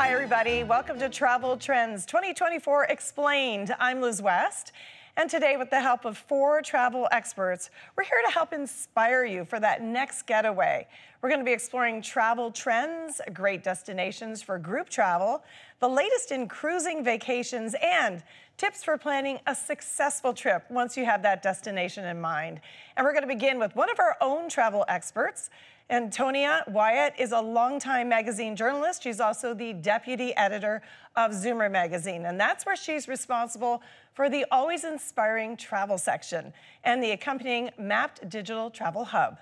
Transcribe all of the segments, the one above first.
Hi, everybody. Welcome to Travel Trends 2024 Explained. I'm Liz West, and today, with the help of 4 travel experts, we're here to help inspire you for that next getaway. We're going to be exploring travel trends, great destinations for group travel, the latest in cruising vacations, and tips for planning a successful trip once you have that destination in mind. And we're going to begin with one of our own travel experts. Antonia Whyatt is a longtime magazine journalist. She's also the deputy editor of Zoomer magazine, and that's where she's responsible for the always inspiring travel section and the accompanying mapped digital travel hub.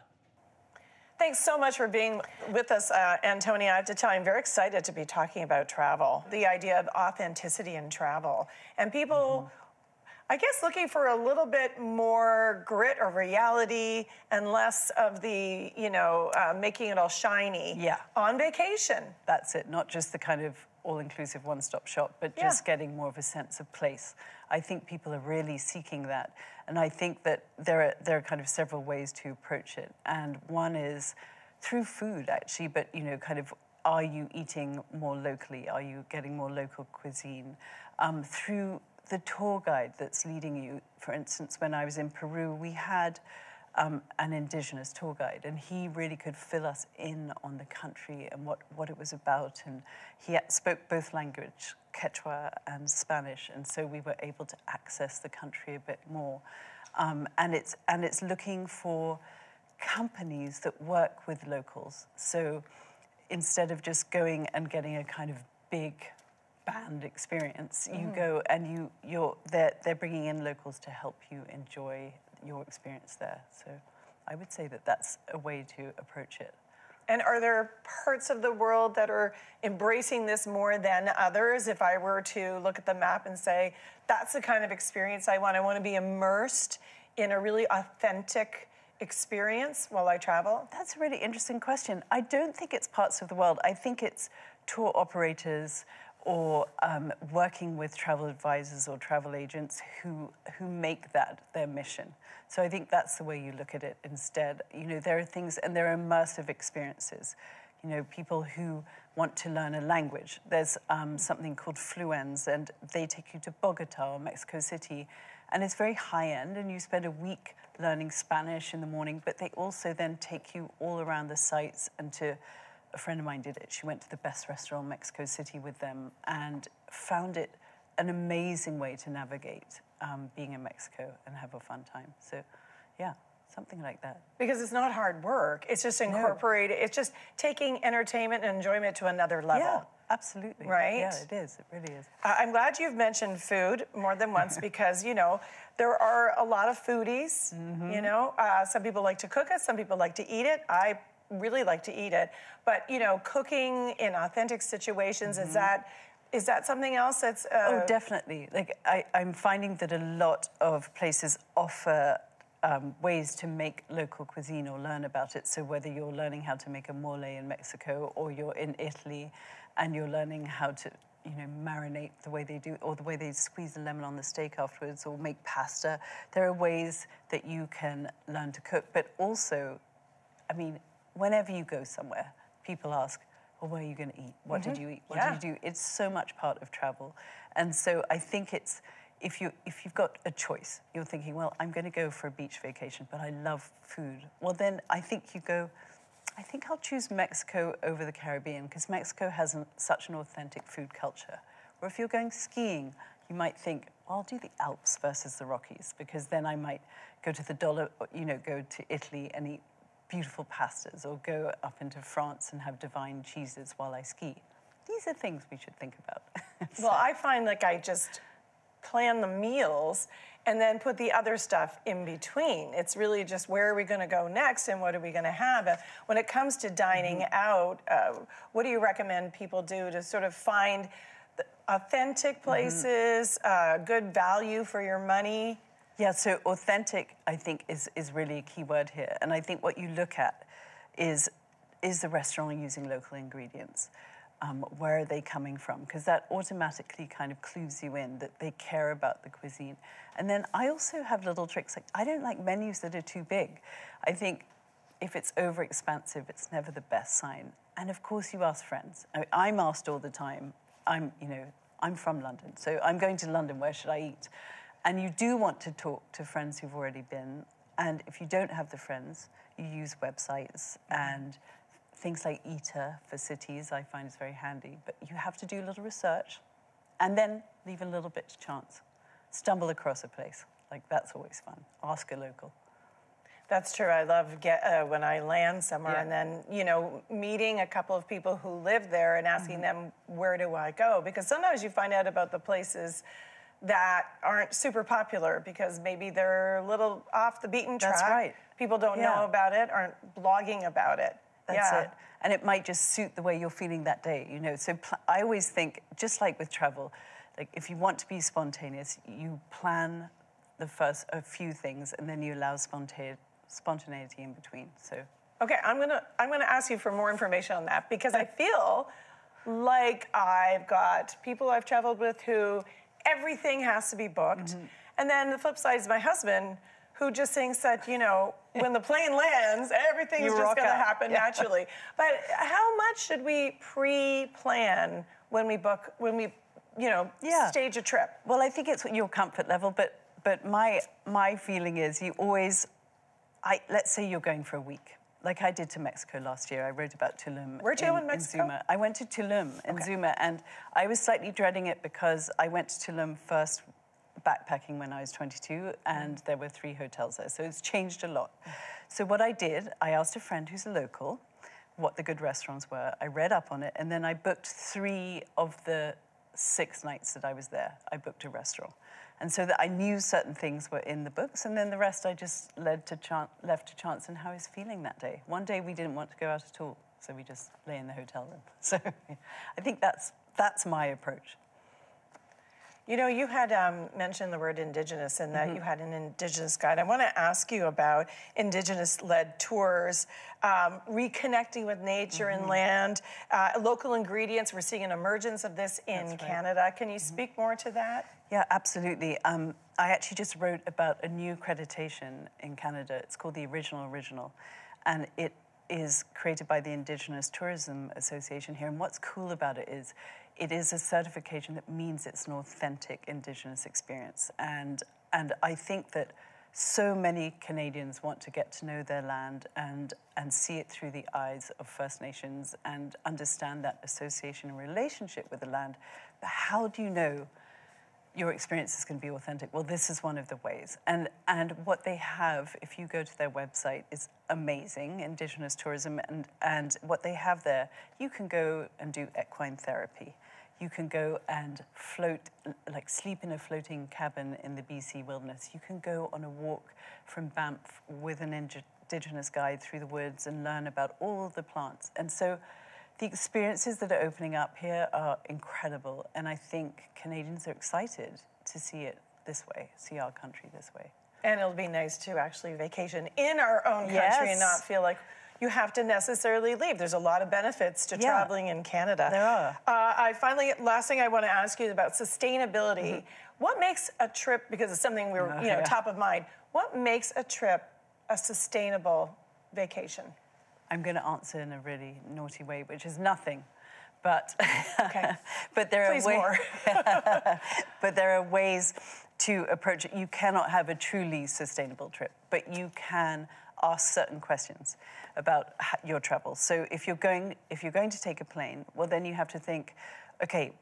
Thanks so much for being with us, Antonia. I have to tell you, I'm very excited to be talking about travel, the idea of authenticity in travel, and people I guess looking for a little bit more grit or reality and less of the, making it all shiny on vacation. That's it, not just the kind of all-inclusive one-stop shop, but just getting more of a sense of place. I think people are really seeking that. And I think that there are kind of several ways to approach it. And one is through food, actually, but, kind of, are you eating more locally? Are you getting more local cuisine? Through the tour guide that's leading you. For instance, when I was in Peru, we had an indigenous tour guide, and he really could fill us in on the country and what it was about. And he spoke both language, Quechua and Spanish, and so we were able to access the country a bit more. And it's looking for companies that work with locals. So instead of just going and getting a kind of big band experience, you go and they're bringing in locals to help you enjoy your experience there. So I would say that that's a way to approach it. And are there parts of the world that are embracing this more than others? If I were to look at the map and say, that's the kind of experience I want to be immersed in a really authentic experience while I travel? That's a really interesting question. I don't think it's parts of the world. I think it's tour operators or working with travel advisors or travel agents who make that their mission. So I think that's the way you look at it instead. There are things, and there are immersive experiences. People who want to learn a language. There's something called Fluens, and they take you to Bogota or Mexico City, and it's very high-end, and you spend a week learning Spanish in the morning, but they also then take you all around the sites and to a friend of mine did it. She went to the best restaurant in Mexico City with them and found it an amazing way to navigate being in Mexico and have a fun time. So, yeah, something like that. Because it's not hard work. It's just incorporated. It's just taking entertainment and enjoyment to another level. Yeah, absolutely. Right? Yeah, it is. It really is. I'm glad you've mentioned food more than once because, there are a lot of foodies. Some people like to cook it. Some people like to eat it. I really like to eat it, but cooking in authentic situations, is that something else that's Oh, definitely. Like I'm finding that a lot of places offer ways to make local cuisine or learn about it. So whether you're learning how to make a mole in Mexico or you're in Italy and you're learning how to marinate the way they do, or the way they squeeze the lemon on the steak afterwards, or make pasta, there are ways that you can learn to cook. But also, whenever you go somewhere, people ask, well, where are you going to eat? What did you eat? What did you do? It's so much part of travel. And so I think it's, if you've got a choice, you're thinking, well, I'm going to go for a beach vacation, but I love food. Well, then I think I think I'll choose Mexico over the Caribbean, because Mexico has such an authentic food culture. Or if you're going skiing, you might think, well, I'll do the Alps versus the Rockies, because then I might go to go to Italy and eat beautiful pastas, or go up into France and have divine cheeses while I ski. These are things we should think about. Well, I find like I just plan the meals and then put the other stuff in between. It's really just where are we going to go next and what are we going to have? When it comes to dining out, what do you recommend people do to sort of find the authentic places, good value for your money? Yeah, so authentic, I think, is really a key word here. And I think what you look at is the restaurant using local ingredients? Where are they coming from? Because that automatically kind of clues you in that they care about the cuisine. And then I also have little tricks. Like, I don't like menus that are too big. I think if it's over expansive, it's never the best sign. And of course you ask friends. I'm asked all the time. I'm from London, so I'm going to London, where should I eat? And you do want to talk to friends who've already been. And if you don't have the friends, you use websites and things like Eater for cities, I find is very handy. But you have to do a little research and then leave a little bit to chance. Stumble across a place. Like, that's always fun. Ask a local. That's true. I love when I land somewhere and then, meeting a couple of people who live there and asking them, where do I go? Because sometimes you find out about the places that aren't super popular because maybe they're a little off the beaten track. That's right. People don't know about it, aren't blogging about it. That's it. And it might just suit the way you're feeling that day, So I always think, just like with travel, like if you want to be spontaneous, you plan a few things and then you allow spontaneity in between. So okay, I'm gonna ask you for more information on that because I feel like I've got people I've traveled with who everything has to be booked. And then the flip side is my husband, who just thinks that, when the plane lands, everything is just going to happen naturally. But how much should we pre-plan when we stage a trip? Well, I think it's your comfort level, but my feeling is you always, let's say you're going for a week. Like I did to Mexico last year. I wrote about Tulum. Where'd you go in Mexico? Zuma. I went to Tulum in Zuma, and I was slightly dreading it because I went to Tulum first backpacking when I was 22, and there were 3 hotels there, so it's changed a lot. So what I did, I asked a friend who's a local what the good restaurants were. I read up on it, and then I booked 3 of the 6 nights that I was there. I booked a restaurant. And so that I knew certain things were in the books, and then the rest I just left to chance and how I was feeling that day. One day we didn't want to go out at all, so we just lay in the hotel room. So I think that's my approach. You had mentioned the word Indigenous and that you had an Indigenous guide. I want to ask you about Indigenous-led tours, reconnecting with nature and land, local ingredients. We're seeing an emergence of this in Canada. Can you speak more to that? Yeah, absolutely. I actually just wrote about a new accreditation in Canada. It's called the Original, and it is created by the Indigenous Tourism Association here. And what's cool about it is a certification that means it's an authentic Indigenous experience. And I think that so many Canadians want to get to know their land and see it through the eyes of First Nations and understand that association and relationship with the land. But how do you know your experience is going to be authentic? Well, this is one of the ways. And what they have, if you go to their website, is amazing, Indigenous tourism. And what they have there, you can go and do equine therapy. You can go and sleep in a floating cabin in the BC wilderness. You can go on a walk from Banff with an Indigenous guide through the woods and learn about all the plants. And so the experiences that are opening up here are incredible, and I think Canadians are excited to see it this way, see our country this way. And it'll be nice to actually vacation in our own country and not feel like you have to necessarily leave. There's a lot of benefits to traveling in Canada. There are. Last thing I want to ask you is about sustainability. What makes a trip, because it's something we're top of mind, what makes a trip a sustainable vacation? I'm going to answer in a really naughty way, which is nothing. But but there are ways to approach it. You cannot have a truly sustainable trip, but you can ask certain questions about your travel. So if you're going to take a plane, well, then you have to think, okay,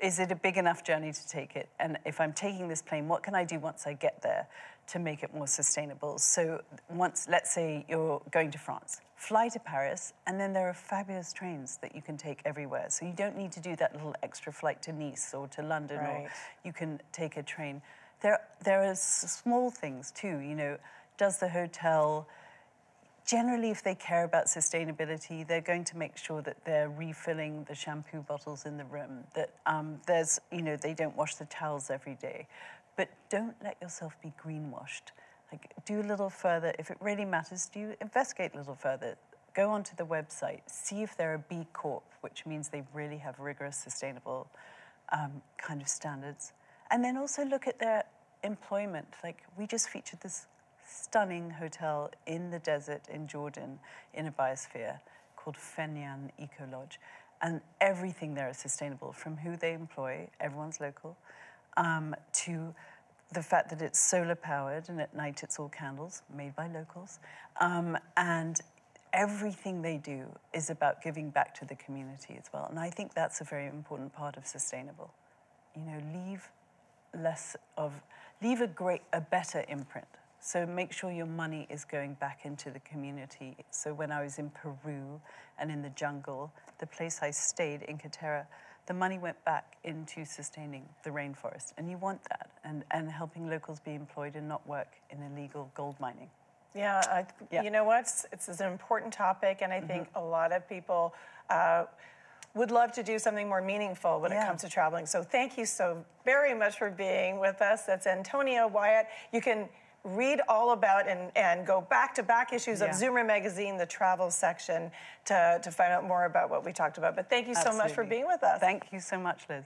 is it a big enough journey to take it? And if I'm taking this plane, what can I do once I get there to make it more sustainable? So let's say you're going to France, fly to Paris, and then there are fabulous trains that you can take everywhere. So you don't need to do that little extra flight to Nice or to London, or you can take a train. There are small things too, does the hotel, generally if they care about sustainability, they're going to make sure that they're refilling the shampoo bottles in the room, that they don't wash the towels every day. But don't let yourself be greenwashed. Do a little further. If it really matters to you, investigate a little further. Go onto the website, see if they're a B Corp, which means they really have rigorous, sustainable kind of standards. And then also look at their employment. We just featured this stunning hotel in the desert in Jordan in a biosphere called Fenyan Eco Lodge. And everything there is sustainable, from who they employ, everyone's local, to the fact that it's solar powered and at night it's all candles made by locals. And everything they do is about giving back to the community as well. And I think that's a very important part of sustainable. You know, leave a better imprint. So make sure your money is going back into the community. So when I was in Peru and in the jungle, the place I stayed in Katera, the money went back into sustaining the rainforest. And you want that, and helping locals be employed and not work in illegal gold mining. Yeah, you know what? It's an important topic, and I think a lot of people would love to do something more meaningful when it comes to traveling. So thank you so very much for being with us. That's Antonia Whyatt. You can read all about and go back-to-back issues of Zoomer magazine, the travel section, to find out more about what we talked about. But thank you so much for being with us. Thank you so much, Liz.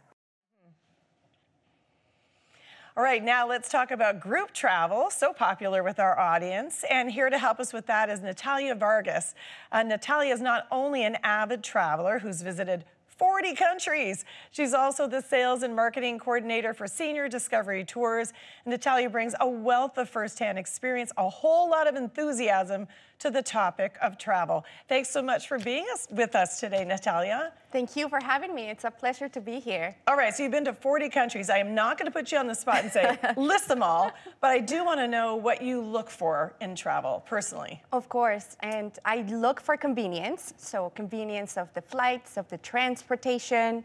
All right, now let's talk about group travel, so popular with our audience. And here to help us with that is Natalia Vargas. Natalia is not only an avid traveler who's visited 40 countries. She's also the sales and marketing coordinator for Senior Discovery Tours. Natalia brings a wealth of firsthand experience, a whole lot of enthusiasm to the topic of travel. Thanks so much for being with us today, Natalia. Thank you for having me. It's a pleasure to be here. All right, so you've been to 40 countries. I am not going to put you on the spot and say, list them all, but I do want to know what you look for in travel, personally. Of course, and I look for convenience. So convenience of the flights, of the transportation,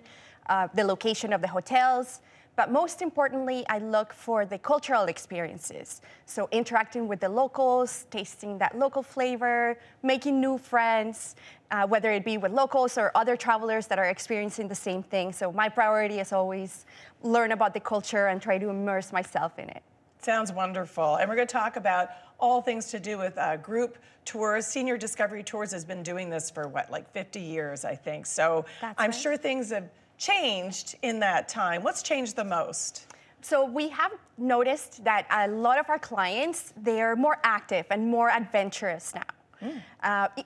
the location of the hotels. But most importantly, I look for the cultural experiences. So interacting with the locals, tasting that local flavor, making new friends, whether it be with locals or other travelers that are experiencing the same thing. So my priority is always learn about the culture and try to immerse myself in it. Sounds wonderful. And we're going to talk about all things to do with group tours. Senior Discovery Tours has been doing this for, what, like 50 years, I think. So I'm sure things have changed in that time. What's changed the most? So we have noticed that a lot of our clients, they are more active and more adventurous now.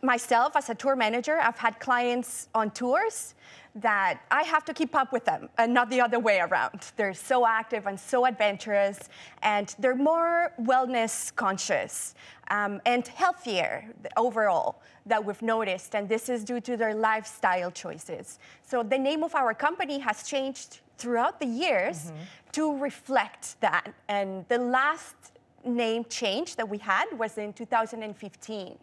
Myself, as a tour manager, I've had clients on tours that I have to keep up with them and not the other way around. They're so active and so adventurous, and they're more wellness conscious and healthier overall that we've noticed, and this is due to their lifestyle choices. So the name of our company has changed throughout the years to reflect that, and the last name change that we had was in 2015,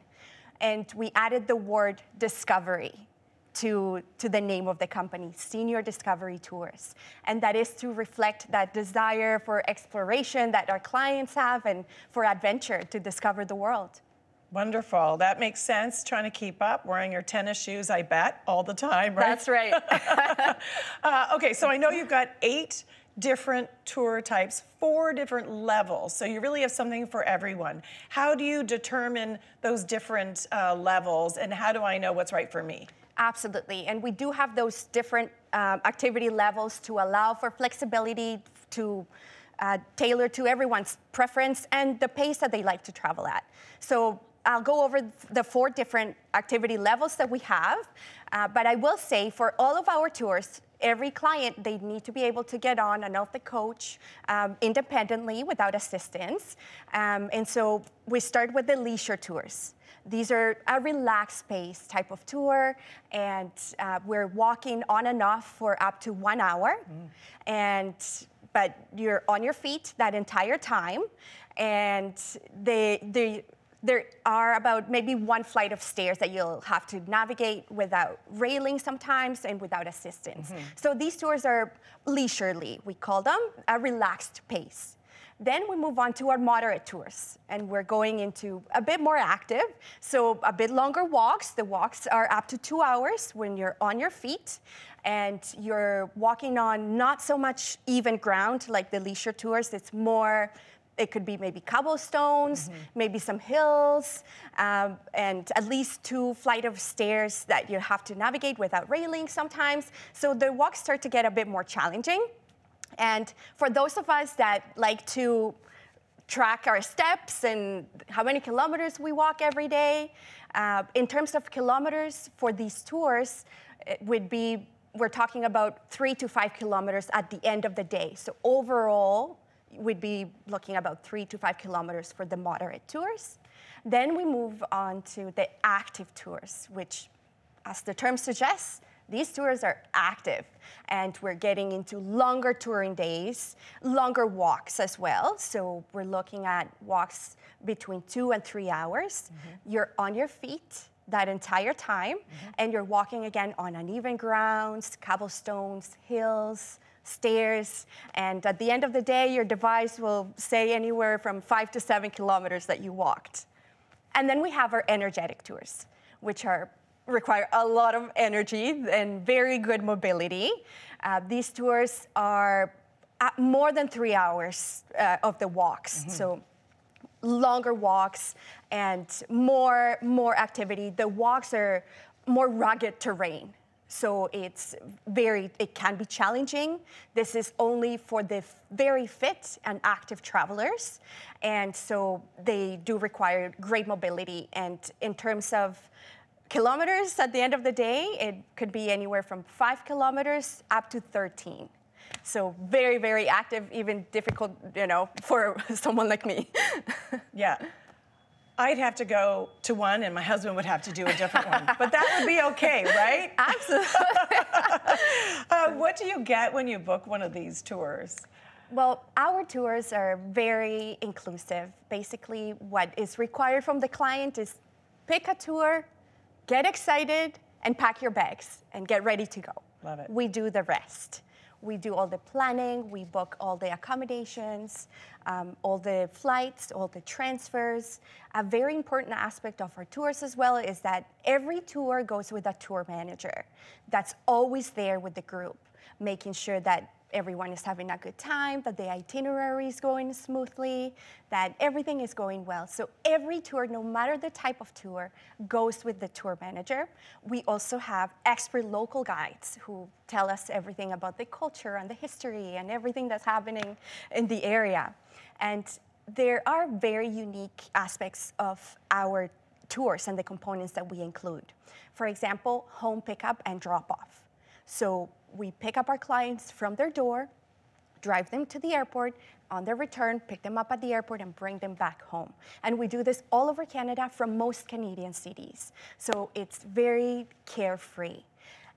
and we added the word discovery to the name of the company, Senior Discovery Tours. And that is to reflect that desire for exploration that our clients have and for adventure to discover the world. Wonderful. That makes sense. Trying to keep up, wearing your tennis shoes, I bet, all the time, right? That's right. Okay, so I know you've got 8 different tour types, 4 different levels. So you really have something for everyone. How do you determine those different levels, and how do I know what's right for me? Absolutely, and we do have those different activity levels to allow for flexibility to tailor to everyone's preference and the pace that they like to travel at. So I'll go over the 4 different activity levels that we have, but I will say for all of our tours, every client, they need to be able to get on and off the coach independently without assistance. And so we start with the leisure tours. These are a relaxed pace type of tour, and we're walking on and off for up to 1 hour. But you're on your feet that entire time, and there are about maybe 1 flight of stairs that you'll have to navigate without railing sometimes and without assistance. So these tours are leisurely, we call them, a relaxed pace. Then we move on to our moderate tours, and we're going into a bit more active, so a bit longer walks. The walks are up to 2 hours when you're on your feet, and you're walking on not so much even ground like the leisure tours. It's more, it could be maybe cobblestones, maybe some hills, and at least 2 flight of stairs that you have to navigate without railing sometimes. So the walks start to get a bit more challenging. And for those of us that like to track our steps and how many kilometers we walk every day. In terms of kilometers for these tours, it would be, we're talking about 3 to 5 kilometers at the end of the day. So overall, we'd be looking about 3 to 5 kilometers for the moderate tours. Then we move on to the active tours, which, as the term suggests, these tours are active, and we're getting into longer touring days, longer walks as well. So we're looking at walks between 2 and 3 hours. You're on your feet that entire time, and you're walking again on uneven grounds, cobblestones, hills, stairs, and at the end of the day, your device will say anywhere from 5 to 7 kilometers that you walked. And then we have our energetic tours, which require a lot of energy and very good mobility. These tours are more than 3 hours of the walks, so longer walks and more activity. The walks are more rugged terrain, so it can be challenging. This is only for the very fit and active travelers, and so they do require great mobility. And in terms of kilometers, at the end of the day, it could be anywhere from 5 kilometers up to 13. So very, very active, even difficult, for someone like me. Yeah. I'd have to go to one, and my husband would have to do a different one. But that would be okay, right? Absolutely. What do you get when you book one of these tours? Well, our tours are very inclusive. Basically, what is required from the client is pick a tour, get excited, and pack your bags, and get ready to go. Love it. We do the rest. We do all the planning, we book all the accommodations, all the flights, all the transfers. A very important aspect of our tours as well is that every tour goes with a tour manager that's always there with the group, making sure that everyone is having a good time, that the itinerary is going smoothly, that everything is going well. So every tour, no matter the type of tour, goes with the tour manager. We also have expert local guides who tell us everything about the culture and the history and everything that's happening in the area. And there are very unique aspects of our tours and the components that we include. For example, home pickup and drop-off. So we pick up our clients from their door, drive them to the airport, on their return, pick them up at the airport and bring them back home. And we do this all over Canada from most Canadian cities. So it's very carefree.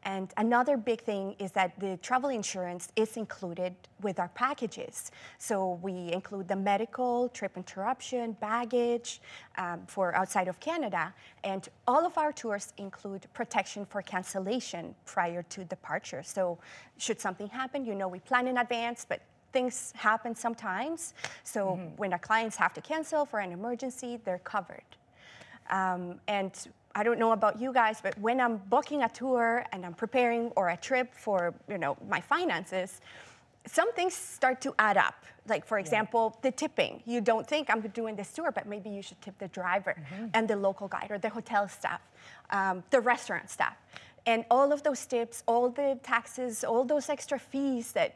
And another big thing is that the travel insurance is included with our packages. So we include the medical, trip interruption, baggage for outside of Canada. And all of our tours include protection for cancellation prior to departure. So should something happen, we plan in advance, but things happen sometimes. So when our clients have to cancel for an emergency, they're covered. And I don't know about you guys, but when I'm booking a tour and I'm preparing or a trip for, my finances, some things start to add up. Like, for example, the tipping. You don't think I'm doing this tour, but maybe you should tip the driver and the local guide or the hotel staff, the restaurant staff. And all of those tips, all the taxes, all those extra fees that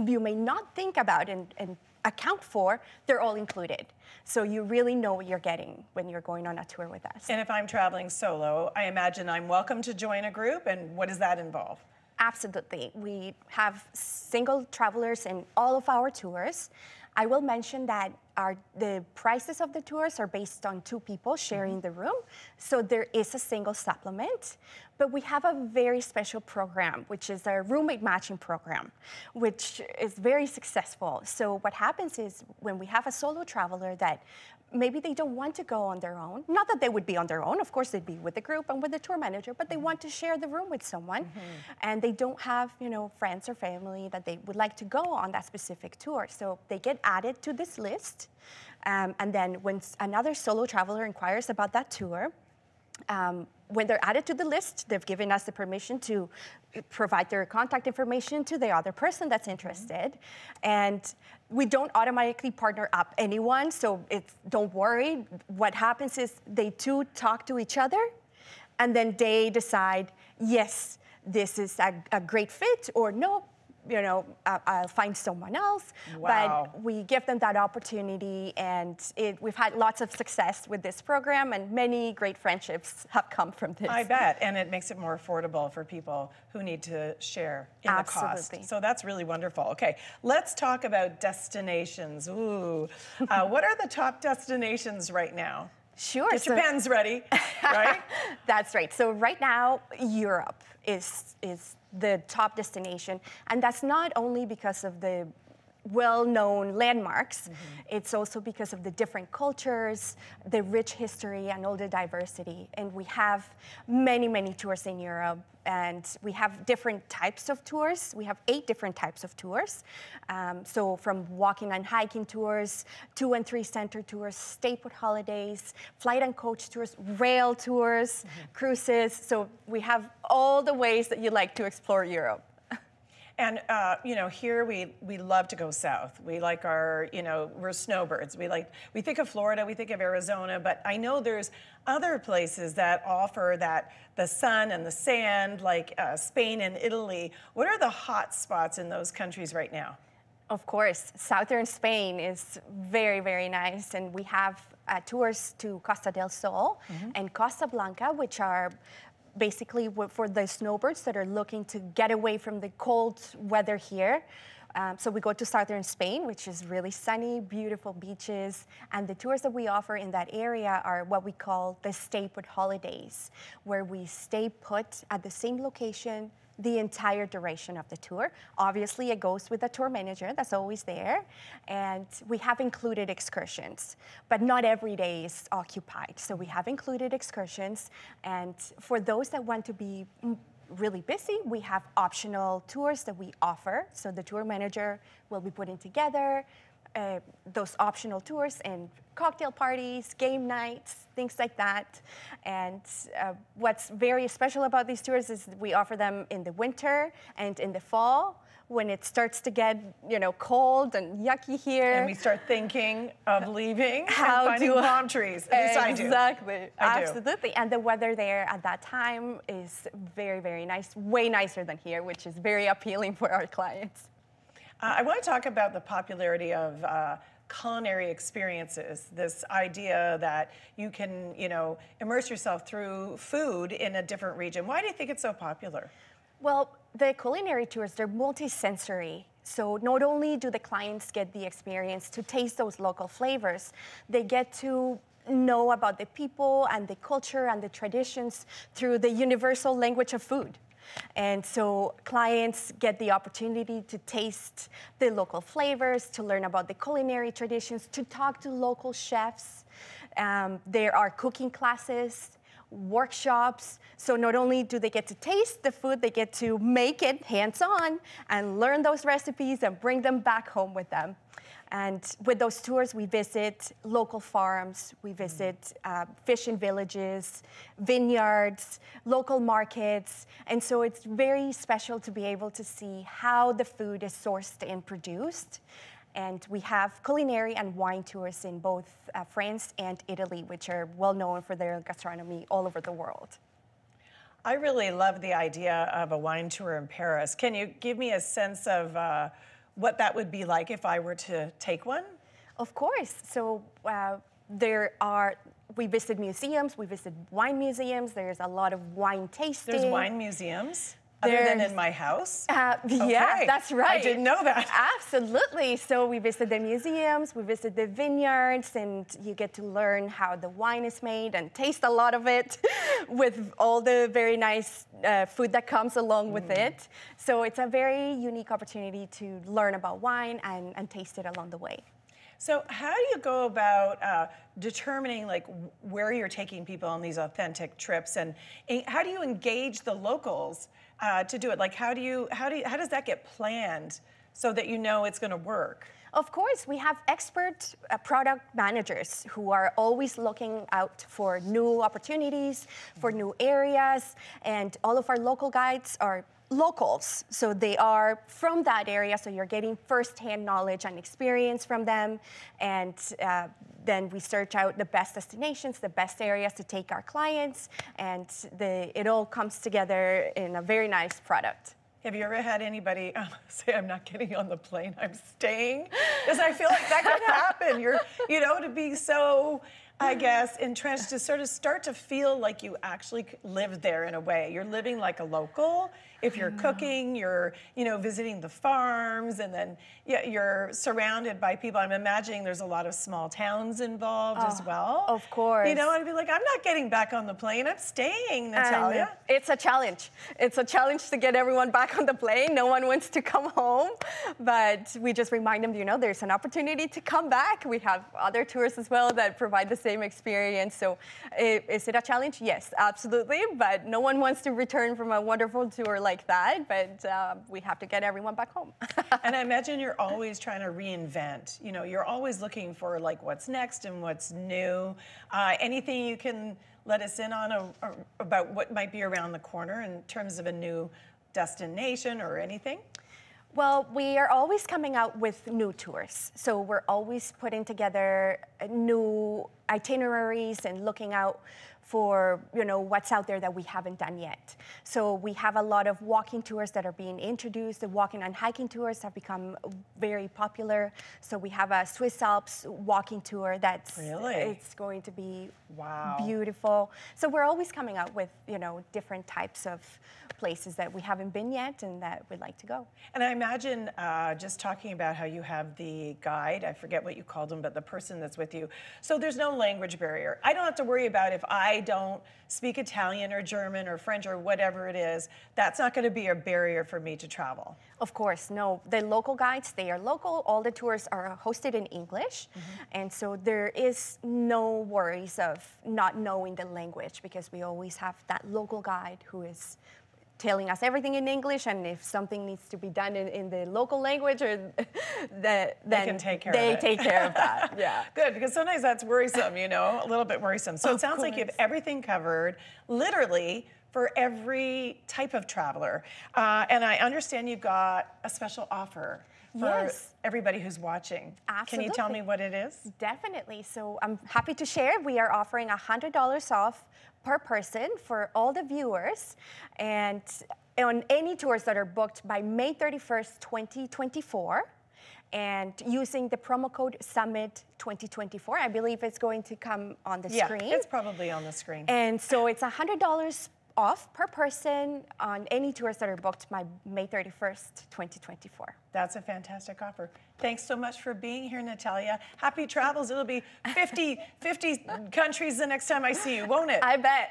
you may not think about and account for, they're all included. So you really know what you're getting when you're going on a tour with us. And if I'm traveling solo, I imagine I'm welcome to join a group, and what does that involve? Absolutely. We have single travelers in all of our tours. I will mention that the prices of the tours are based on 2 people sharing the room, so there is a single supplement. But we have a very special program, which is our roommate matching program, which is very successful. So what happens is when we have a solo traveler that maybe they don't want to go on their own, not that they would be on their own, of course they'd be with the group and with the tour manager, but they want to share the room with someone, and they don't have, friends or family that they would like to go on that specific tour. So they get added to this list, and then when another solo traveler inquires about that tour, when they're added to the list, they've given us the permission to provide their contact information to the other person that's interested. And we don't automatically partner up anyone, so don't worry. What happens is they two talk to each other, and then they decide, yes, this is a great fit, or no, I'll find someone else. Wow. But we give them that opportunity, and we've had lots of success with this program, and many great friendships have come from this. I bet, and it makes it more affordable for people who need to share in the cost. So that's really wonderful. Okay, let's talk about destinations. Ooh, what are the top destinations right now? Sure. Get your pens ready, right? That's right. So right now, Europe is the top destination, and that's not only because of the well-known landmarks, it's also because of the different cultures, the rich history, and all the diversity. And we have many, many tours in Europe, and we have different types of tours. We have 8 different types of tours. So from walking and hiking tours, 2 and 3 center tours, stay put holidays, flight and coach tours, rail tours, cruises. So we have all the ways that you like to explore Europe. And, here we love to go south. We like our, we're snowbirds. We think of Florida, we think of Arizona, but I know there's other places that offer the sun and the sand, like Spain and Italy. What are the hot spots in those countries right now? Of course, southern Spain is very, very nice, and we have tours to Costa del Sol and Costa Blanca, which are basically for the snowbirds that are looking to get away from the cold weather here. So we go to southern Spain, which is really sunny, beautiful beaches, and the tours that we offer in that area are what we call the stay put holidays, where we stay put at the same location the entire duration of the tour. Obviously, it goes with a tour manager that's always there, and we have included excursions, but not every day is occupied. So we have included excursions, and for those that want to be really busy, we have optional tours that we offer. So the tour manager will be putting together those optional tours and cocktail parties, game nights, things like that. And what's very special about these tours is we offer them in the winter and in the fall when it starts to get, cold and yucky here. And we start thinking of leaving and finding palm trees. At least I do. Exactly. I do. Absolutely. And the weather there at that time is very, very nice, way nicer than here, which is very appealing for our clients. I want to talk about the popularity of culinary experiences, this idea that you can, immerse yourself through food in a different region. Why do you think it's so popular? Well, the culinary tours, they're multi-sensory. So not only do the clients get the experience to taste those local flavors, they get to know about the people and the culture and the traditions through the universal language of food. And so clients get the opportunity to taste the local flavors, to learn about the culinary traditions, to talk to local chefs. There are cooking classes, workshops. So not only do they get to taste the food, they get to make it hands-on and learn those recipes and bring them back home with them. And with those tours, we visit local farms, we visit fishing villages, vineyards, local markets. And so it's very special to be able to see how the food is sourced and produced. And we have culinary and wine tours in both France and Italy, which are well known for their gastronomy all over the world. I really love the idea of a wine tour in Paris. Can you give me a sense of what that would be like if I were to take one? Of course. So we visit museums, we visit wine museums. There's a lot of wine tasting. There's wine museums? Other than in my house? Yeah, that's right. I didn't know that. Absolutely. So we visit the museums, we visit the vineyards, and you get to learn how the wine is made and taste a lot of it with all the very nice food that comes along with it. So it's a very unique opportunity to learn about wine and taste it along the way. So how do you go about determining where you're taking people on these authentic trips, and how do you engage the locals to do it? How does that get planned so that you know it's going to work? Of course, we have expert product managers who are always looking out for new opportunities, for new areas, and all of our local guides are locals. So they are from that area, so you're getting firsthand knowledge and experience from them. And then we search out the best destinations, the best areas to take our clients, and it all comes together in a very nice product. Have you ever had anybody say, I'm not getting on the plane, I'm staying? Because I feel like that could happen. To be so, I guess, entrenched, to sort of start to feel like you actually live there in a way. You're living like a local. If you're cooking, you're, visiting the farms, and then you're surrounded by people. I'm imagining there's a lot of small towns involved as well. Of course. I'd be like, I'm not getting back on the plane, I'm staying, Natalia. And it's a challenge. It's a challenge to get everyone back on the plane. No one wants to come home, but we just remind them, there's an opportunity to come back. We have other tours as well that provide the same experience. So is it a challenge? Yes, absolutely. But no one wants to return from a wonderful tour like that, but we have to get everyone back home. And I imagine you're always trying to reinvent. You're always looking for like what's next and what's new. Anything you can let us in on about what might be around the corner in terms of a new destination or anything? Well, we are always coming out with new tours. So we're always putting together new itineraries and looking out for what's out there that we haven't done yet. So we have a lot of walking tours that are being introduced. The walking and hiking tours have become very popular. So we have a Swiss Alps walking tour that's it's going to be beautiful. So we're always coming out with different types of places that we haven't been yet and that we'd like to go. And I imagine just talking about how you have the guide, I forget what you called him, but the person that's with you. So there's no language barrier. I don't have to worry about if I don't speak Italian or German or French or whatever it is. That's not going to be a barrier for me to travel. Of course, no. The local guides, they are local. All the tours are hosted in English. And so there is no worries of not knowing the language, because we always have that local guide who is telling us everything in English, and if something needs to be done in the local language, or then they can take care of it. They take care of that. Yeah. Good, because sometimes that's worrisome, a little bit worrisome. So it sounds like you have everything covered, literally, for every type of traveler. And I understand you've got a special offer for everybody who's watching. Absolutely. Can you tell me what it is? Definitely. So I'm happy to share. We are offering $100 off per person for all the viewers, and on any tours that are booked by May 31st, 2024, and using the promo code Summit 2024. I believe it's going to come on the screen. Yeah, it's probably on the screen. And so it's $100 off per person on any tours that are booked by May 31st, 2024. That's a fantastic offer. Thanks so much for being here, Natalia. Happy travels. It'll be 50 countries the next time I see you, won't it? I bet.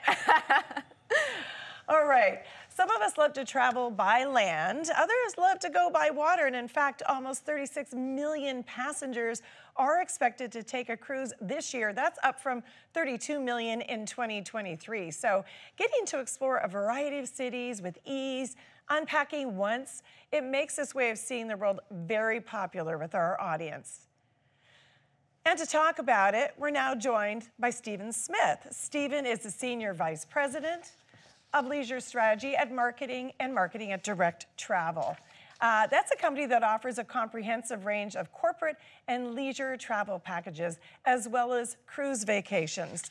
All right. Some of us love to travel by land. Others love to go by water. And in fact, almost 36 million passengers are expected to take a cruise this year. That's up from 32 million in 2023. So getting to explore a variety of cities with ease, unpacking once, it makes this way of seeing the world very popular with our audience. And to talk about it, we're now joined by Stephen Smith. Stephen is the Senior Vice President of Leisure Strategy at Marketing at Direct Travel. That's a company that offers a comprehensive range of corporate and leisure travel packages, as well as cruise vacations.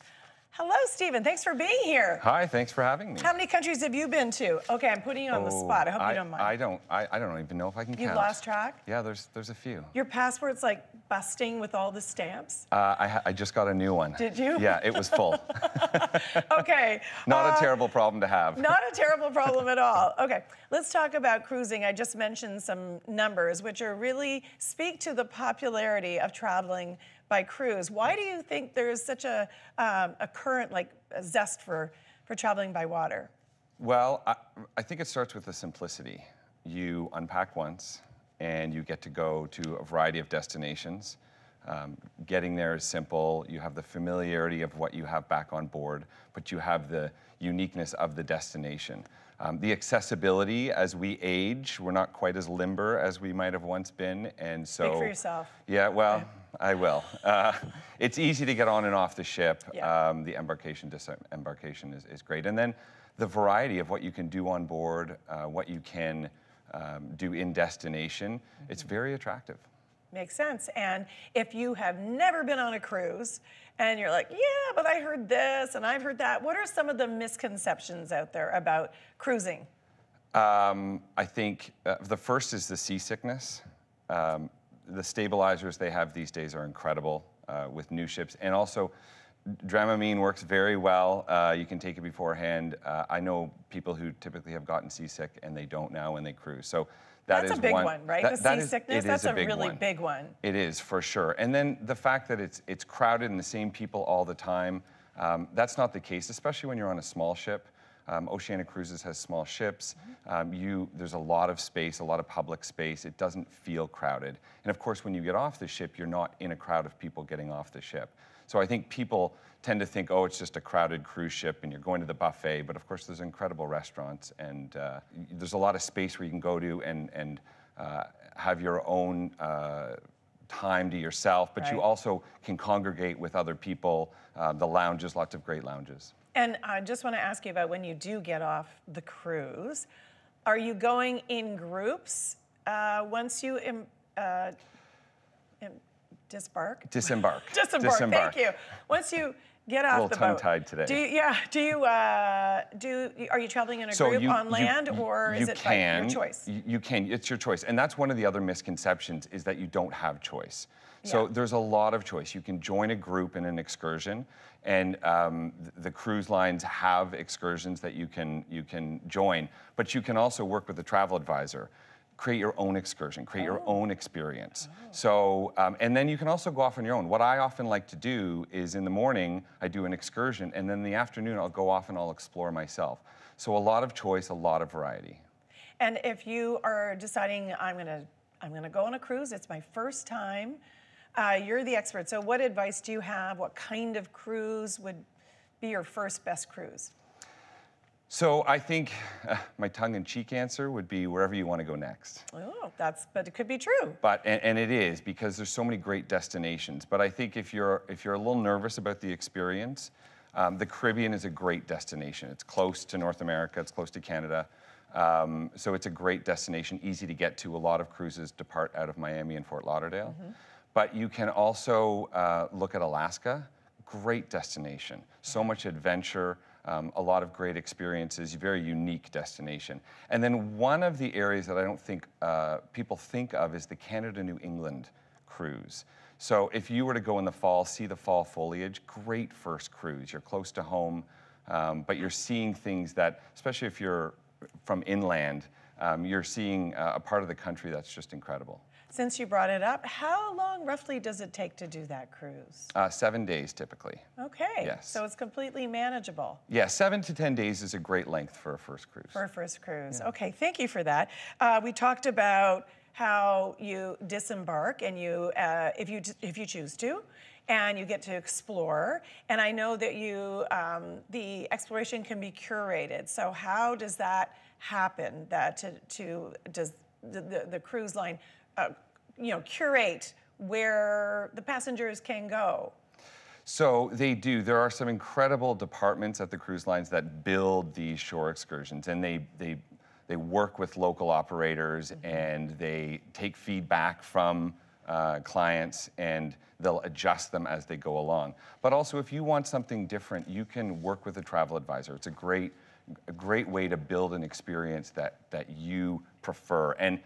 Hello, Stephen. Thanks for being here. Hi, thanks for having me. How many countries have you been to? Okay, I'm putting you on the spot. I hope you don't mind. I don't even know if I can count. You've lost track? Yeah, there's a few. Your passport's like busting with all the stamps? I just got a new one. Did you? Yeah, it was full. Okay. Not a terrible problem to have. Not a terrible problem at all. Okay, let's talk about cruising. I just mentioned some numbers, which are really speak to the popularity of traveling by cruise. Why do you think there's such a current, like, a zest for traveling by water? Well, I think it starts with the simplicity. You unpack once, and you get to go to a variety of destinations. Getting there is simple. You have the familiarity of what you have back on board, but you have the uniqueness of the destination. The accessibility, as we age, we're not quite as limber as we might have once been, and so... Speak for yourself. Yeah, well, okay. I will. It's easy to get on and off the ship. Yeah. The embarkation is great. And then the variety of what you can do on board, what you can do in destination, it's very attractive. Makes sense. And if you have never been on a cruise and you're like, yeah, but I heard this and I've heard that, what are some of the misconceptions out there about cruising? I think the first is the seasickness. The stabilizers they have these days are incredible with new ships. And also, Dramamine works very well. You can take it beforehand. I know people who typically have gotten seasick and they don't now when they cruise. So that's a big one, right? The seasickness, that's a really big one. It is, for sure. And then the fact that it's crowded and the same people all the time, that's not the case, especially when you're on a small ship. Oceania Cruises has small ships. There's a lot of space, a lot of public space. It doesn't feel crowded. And of course, when you get off the ship, you're not in a crowd of people getting off the ship. So I think people tend to think, oh, it's just a crowded cruise ship and you're going to the buffet. But of course, there's incredible restaurants and there's a lot of space where you can go to and have your own time to yourself. But you also can congregate with other people. The lounges, lots of great lounges. And I just want to ask you about when you do get off the cruise, are you going in groups once you disembark? Disembark. Thank you. Once you get off the boat. A little tongue-tied today. Are you traveling in a group on land, or is it by your choice? You can. It's your choice. And that's one of the other misconceptions, is that you don't have choice. So there's a lot of choice. You can join a group in an excursion, and the cruise lines have excursions that you can join. But you can also work with a travel advisor. Create your own excursion, create your own experience. So, and then you can also go off on your own. What I often like to do is in the morning, I do an excursion, and then in the afternoon, I'll go off and I'll explore myself. So a lot of choice, a lot of variety. And if you are deciding, I'm gonna go on a cruise, it's my first time, you're the expert. So what advice do you have? What kind of cruise would be your first best cruise? So I think my tongue-in-cheek answer would be wherever you want to go next. Oh, but it could be true. And it is, because there's so many great destinations. But I think if you're a little nervous about the experience, the Caribbean is a great destination. It's close to North America, it's close to Canada. So it's a great destination, easy to get to. A lot of cruises depart out of Miami and Fort Lauderdale. But you can also look at Alaska, great destination. So much adventure. A lot of great experiences, very unique destination. And then one of the areas that I don't think people think of is the Canada-New England cruise. So if you were to go in the fall, see the fall foliage, great first cruise. You're close to home, but you're seeing things that, especially if you're from inland, you're seeing a part of the country that's just incredible. Since you brought it up, how long roughly does it take to do that cruise? 7 days typically. Okay. Yes. So it's completely manageable. Yeah, 7 to 10 days is a great length for a first cruise. For a first cruise. Yeah. Okay, thank you for that. We talked about how you disembark and you, if you choose to, and you get to explore. And I know that the exploration can be curated. So how does that happen? Does the cruise line curate where the passengers can go? So they do. There are some incredible departments at the cruise lines that build these shore excursions, and they work with local operators, and they take feedback from clients, and they'll adjust them as they go along. But also, if you want something different, you can work with a travel advisor. It's a great way to build an experience that you prefer. And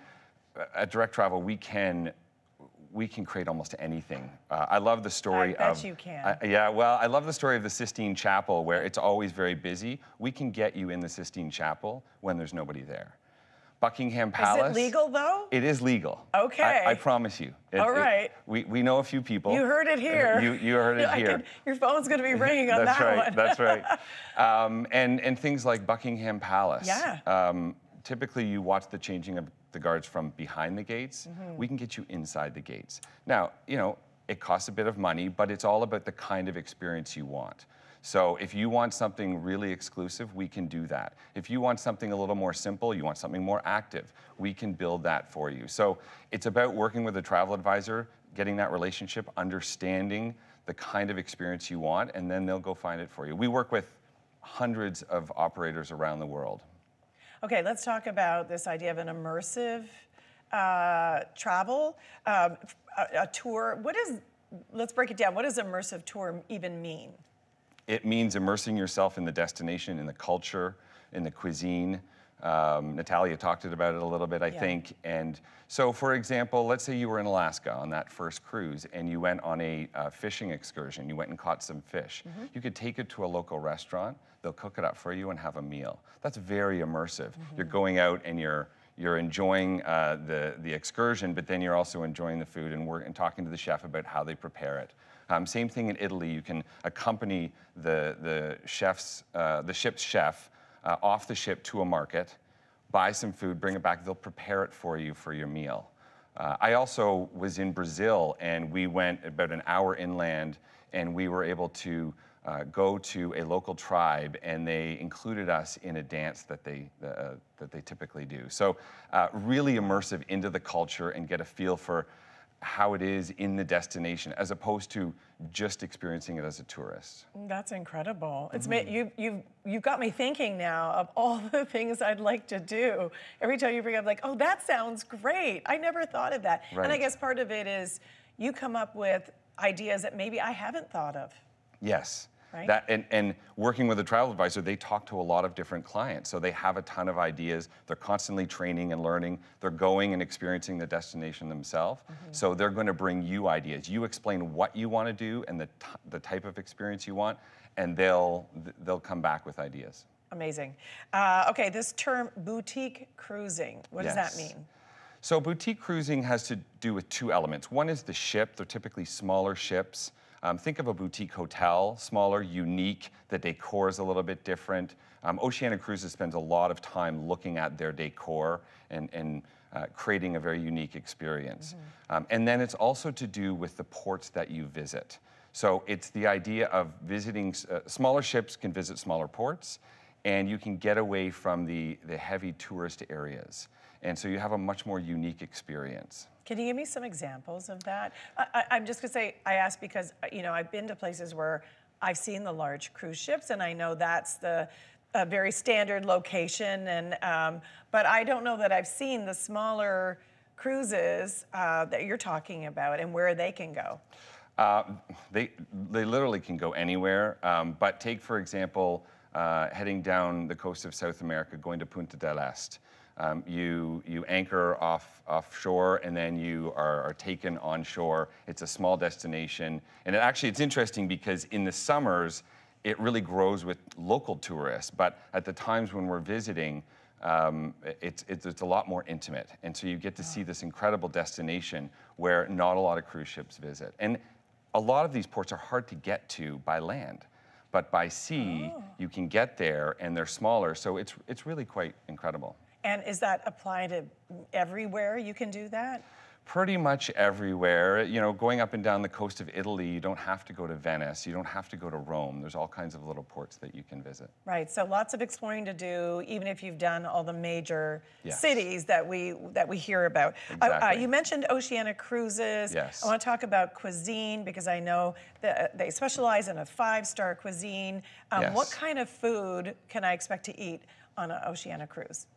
at Direct Travel, we can create almost anything. I love the story I bet you can. I love the story of the Sistine Chapel, where it's always very busy. We can get you in the Sistine Chapel when there's nobody there. Buckingham Palace. Is it legal, though? It is legal. Okay. I promise you. All right. We know a few people. You heard it here. You heard it here. Your phone's going to be ringing on that one. That's right. And things like Buckingham Palace. Yeah. Typically, you watch the changing of the guards from behind the gates. We can get you inside the gates. Now, it costs a bit of money, but it's all about the kind of experience you want. So if you want something really exclusive, we can do that. If you want something a little more simple, you want something more active, we can build that for you. So it's about working with a travel advisor, getting that relationship, understanding the kind of experience you want, and then they'll go find it for you. We work with hundreds of operators around the world. Okay, let's talk about this idea of an immersive travel, a tour. Let's break it down. What does immersive tour even mean? It means immersing yourself in the destination, in the culture, in the cuisine. Natalia talked about it a little bit, I think. And so, for example, let's say you were in Alaska on that first cruise and you went on a fishing excursion. You went and caught some fish. You could take it to a local restaurant. They'll cook it up for you and have a meal. That's very immersive. You're going out and you're enjoying the excursion, but then you're also enjoying the food and talking to the chef about how they prepare it. Same thing in Italy. You can accompany the ship's chef off the ship to a market, buy some food, bring it back. They'll prepare it for you for your meal. I also was in Brazil, and we went about an hour inland, and we were able to go to a local tribe, and they included us in a dance that they typically do. So really immersive into the culture and get a feel for how it is in the destination, as opposed to just experiencing it as a tourist. That's incredible. It's you've got me thinking now of all the things I'd like to do. Every time you bring up, like, oh, that sounds great. I never thought of that. Right. And I guess part of it is you come up with ideas that maybe I haven't thought of. Yes. Right? That, and working with a travel advisor, they talk to a lot of different clients. So they have a ton of ideas. They're constantly training and learning. They're going and experiencing the destination themselves. So they're going to bring you ideas. You explain what you want to do and the type of experience you want, and they'll come back with ideas. Amazing. Okay, this term boutique cruising, what does that mean? So boutique cruising has to do with two elements. One is the ship. They're typically smaller ships. Think of a boutique hotel, smaller, unique. The decor is a little bit different. Oceania Cruises spends a lot of time looking at their decor and creating a very unique experience. And then it's also to do with the ports that you visit. So it's the idea of visiting, smaller ships can visit smaller ports, and you can get away from the heavy tourist areas. And so you have a much more unique experience. Can you give me some examples of that? I'm just gonna say, I ask because, I've been to places where I've seen the large cruise ships, and I know that's the very standard location, and but I don't know that I've seen the smaller cruises that you're talking about and where they can go. They literally can go anywhere, but take, for example, heading down the coast of South America, going to Punta del Este. You anchor offshore, and then you are taken onshore. It's a small destination, and it's interesting because in the summers it really grows with local tourists, but at the times when we're visiting, it's a lot more intimate, and so you get to see this incredible destination where not a lot of cruise ships visit. And a lot of these ports are hard to get to by land, but by sea you can get there, and they're smaller, so it's really quite incredible. And is that applied to everywhere you can do that? Pretty much everywhere. Going up and down the coast of Italy, you don't have to go to Venice. You don't have to go to Rome. There's all kinds of little ports that you can visit. Right, so lots of exploring to do, even if you've done all the major cities that we hear about. Exactly. You mentioned Oceania Cruises. Yes. I want to talk about cuisine, because I know that they specialize in a 5-star cuisine. Yes. What kind of food can I expect to eat on an Oceania cruise?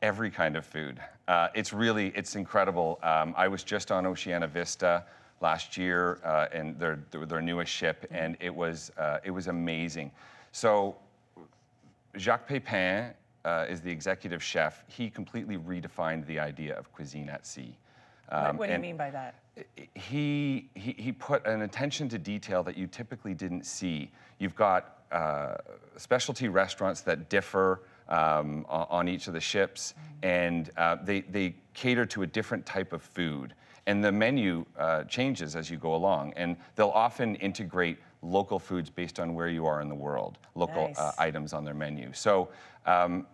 Every kind of food. It's incredible. I was just on Oceania Vista last year, and their newest ship, and it was amazing. So Jacques Pépin is the executive chef. He completely redefined the idea of cuisine at sea. What do you mean by that? He put an attention to detail that you typically didn't see. You've got specialty restaurants that differ on each of the ships, and they cater to a different type of food. And the menu changes as you go along, and they'll often integrate local foods based on where you are in the world, local items on their menu. So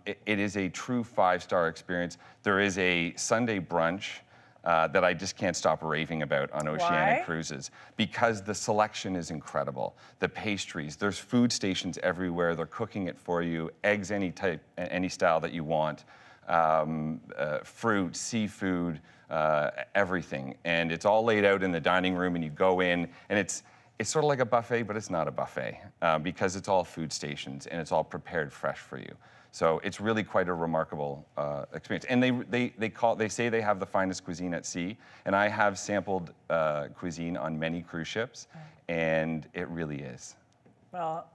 it is a true 5-star experience. There is a Sunday brunch that I just can't stop raving about on Oceania Cruises, because the selection is incredible. The pastries, there's food stations everywhere. They're cooking it for you, eggs any type, any style that you want, fruit, seafood, everything. And it's all laid out in the dining room, and you go in, and it's sort of like a buffet, but it's not a buffet, because it's all food stations, and it's all prepared fresh for you. So it's really quite a remarkable experience. And they say they have the finest cuisine at sea, and I have sampled cuisine on many cruise ships, and it really is. Well,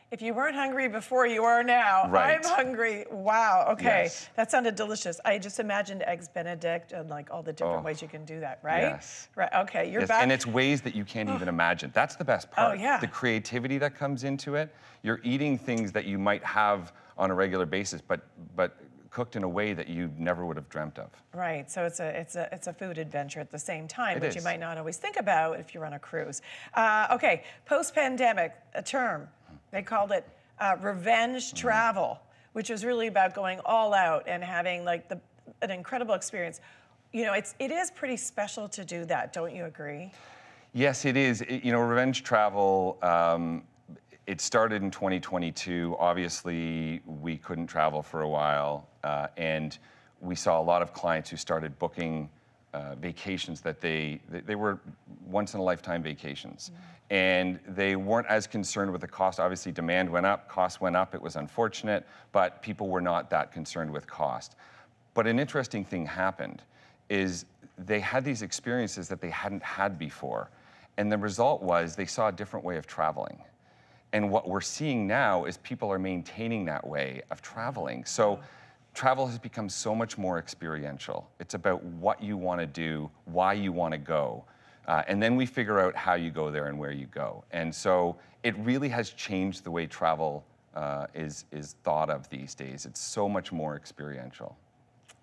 If you weren't hungry before, you are now. Right. I'm hungry. Wow. Okay. Yes. That sounded delicious. I just imagined eggs Benedict and like all the different ways you can do that, right? Yes. Right. Okay. You're Yes, back. and it's ways that you can't even imagine. That's the best part. Oh, yeah. The creativity that comes into it. You're eating things that you might have on a regular basis, but cooked in a way that you never would have dreamt of. Right, so it's a food adventure at the same time, which you is. might not always think about if you're on a cruise. Okay, post-pandemic, a term, they called it revenge travel, which was really about going all out and having like an incredible experience. You know, it is pretty special to do that, don't you agree? Yes, it is. You know, revenge travel, it started in 2022. Obviously, we couldn't travel for a while, and we saw a lot of clients who started booking vacations that they were once-in-a-lifetime vacations. And they weren't as concerned with the cost. Obviously, demand went up, cost went up. It was unfortunate, but people were not that concerned with cost. But an interesting thing happened is they had these experiences that they hadn't had before. And the result was they saw a different way of traveling. And what we're seeing now is people are maintaining that way of traveling. So travel has become so much more experiential. It's about what you want to do, why you want to go. And then we figure out how you go there and where you go. And so it really has changed the way travel is thought of these days. It's so much more experiential.